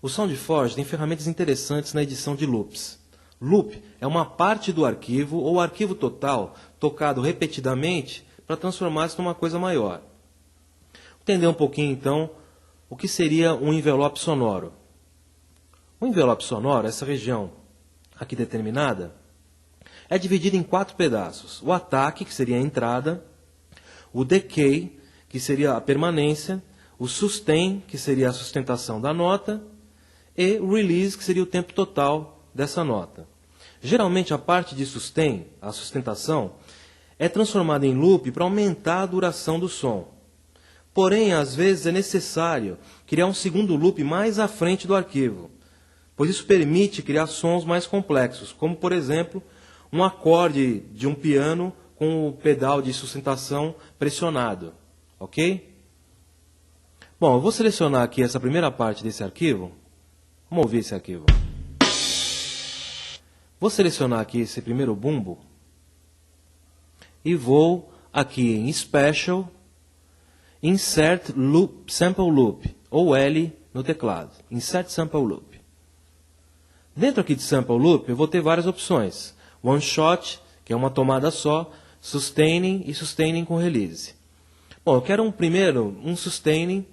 O SoundForge tem ferramentas interessantes na edição de loops. Loop é uma parte do arquivo ou arquivo total tocado repetidamente para transformar-se numa coisa maior. Vou entender um pouquinho então o que seria um envelope sonoro. O envelope sonoro, essa região aqui determinada, é dividida em 4 pedaços. O ataque, que seria a entrada, o decay, que seria a permanência, o sustain, que seria a sustentação da nota, e o release, que seria o tempo total dessa nota. Geralmente a parte de sustain, a sustentação, é transformada em loop para aumentar a duração do som. Porém, às vezes é necessário criar um segundo loop mais à frente do arquivo, pois isso permite criar sons mais complexos, como, por exemplo, um acorde de um piano com o pedal de sustentação pressionado. Ok? Bom, eu vou selecionar aqui essa primeira parte desse arquivo. Vamos ouvir esse arquivo. Vou selecionar aqui esse primeiro bumbo e vou aqui em Special, Insert Loop, Sample Loop, ou L no teclado. Insert Sample Loop. Dentro aqui de Sample Loop eu vou ter várias opções. One Shot, que é uma tomada só, Sustaining e Sustaining com Release. Bom, eu quero primeiro um Sustaining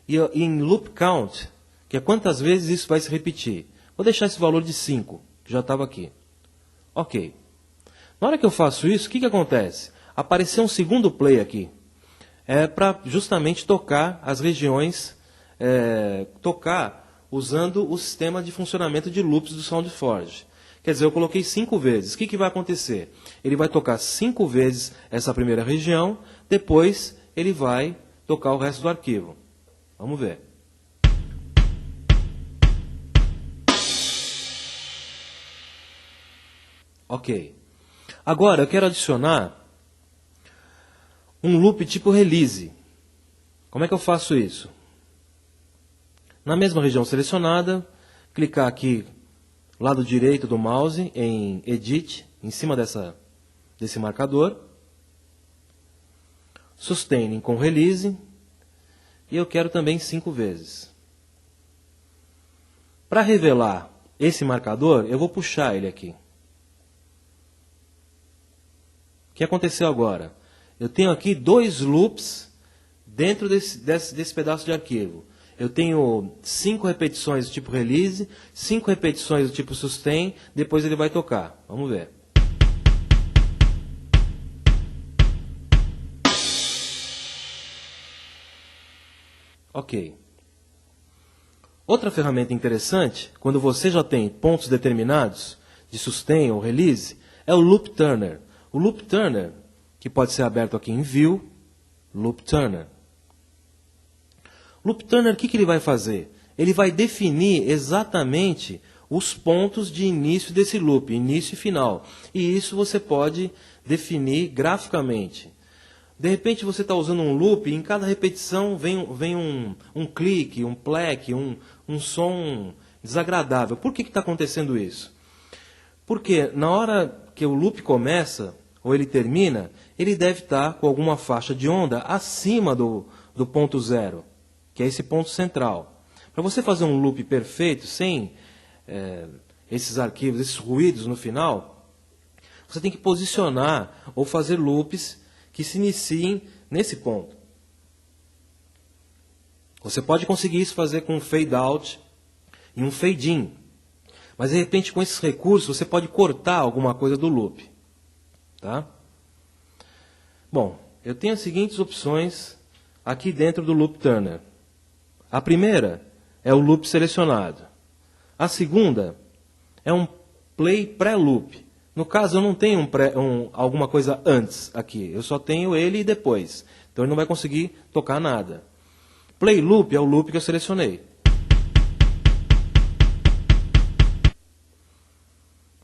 e em Loop Count, que é quantas vezes isso vai se repetir. Vou deixar esse valor de 5, que já estava aqui. Ok. Na hora que eu faço isso, o que acontece? Apareceu um segundo play aqui. É para justamente tocar as regiões, tocar usando o sistema de funcionamento de loops do SoundForge. Quer dizer, eu coloquei 5 vezes. O que vai acontecer? Ele vai tocar 5 vezes essa primeira região, depois ele vai tocar o resto do arquivo. Vamos ver. Ok. Agora eu quero adicionar um loop tipo release. Como é que eu faço isso? Na mesma região selecionada, clicar aqui, lado direito do mouse, em Edit, em cima desse marcador. Sustaining com Release. E eu quero também 5 vezes. Para revelar esse marcador, eu vou puxar ele aqui. O que aconteceu agora? Eu tenho aqui 2 loops dentro desse pedaço de arquivo. Eu tenho 5 repetições do tipo release, 5 repetições do tipo sustain, depois ele vai tocar. Vamos ver. Ok. Outra ferramenta interessante, quando você já tem pontos determinados de sustain ou release, é o Loop Turner. O Loop Turner, que pode ser aberto aqui em View, Loop Turner. Loop Turner, o que ele vai fazer? Ele vai definir exatamente os pontos de início desse loop, início e final. E isso você pode definir graficamente. De repente você está usando um loop e em cada repetição vem um clique, um pleque, um som desagradável. Por que está acontecendo isso? Porque na hora que o loop começa, ou ele termina, ele deve estar com alguma faixa de onda acima do ponto zero, que é esse ponto central. Para você fazer um loop perfeito, sem esses arquivos, esses ruídos no final, você tem que posicionar ou fazer loops que se iniciem nesse ponto. Você pode conseguir isso fazer com um fade out e um fade in. Mas de repente com esses recursos você pode cortar alguma coisa do loop. Tá? Bom, eu tenho as seguintes opções aqui dentro do Loop Turner. A primeira é o loop selecionado. A segunda é um play pré-loop. No caso, eu não tenho alguma coisa antes aqui. Eu só tenho ele e depois. Então ele não vai conseguir tocar nada. Play loop é o loop que eu selecionei.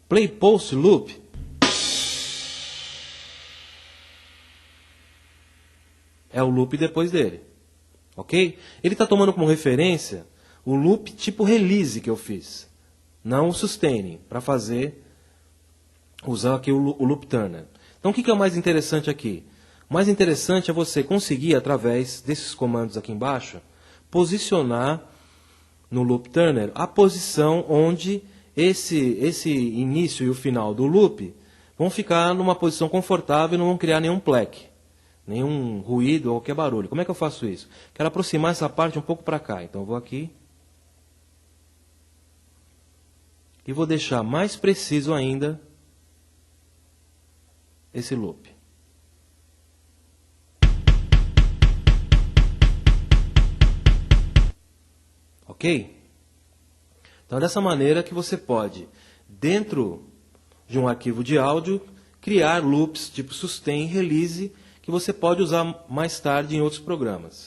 Play post loop é o loop depois dele. Ok? Ele está tomando como referência o loop tipo release que eu fiz. Não o sustaining, para usar aqui o Loop Turner. Então o que é o mais interessante aqui? O mais interessante é você conseguir, através desses comandos aqui embaixo, posicionar no loop turner a posição onde esse início e o final do loop vão ficar numa posição confortável e não vão criar nenhum pleque, nenhum ruído ou qualquer barulho. Como é que eu faço isso? Quero aproximar essa parte um pouco para cá. Então eu vou aqui e vou deixar mais preciso ainda esse loop. Ok? Então é dessa maneira que você pode, dentro de um arquivo de áudio, criar loops tipo sustain e release que você pode usar mais tarde em outros programas.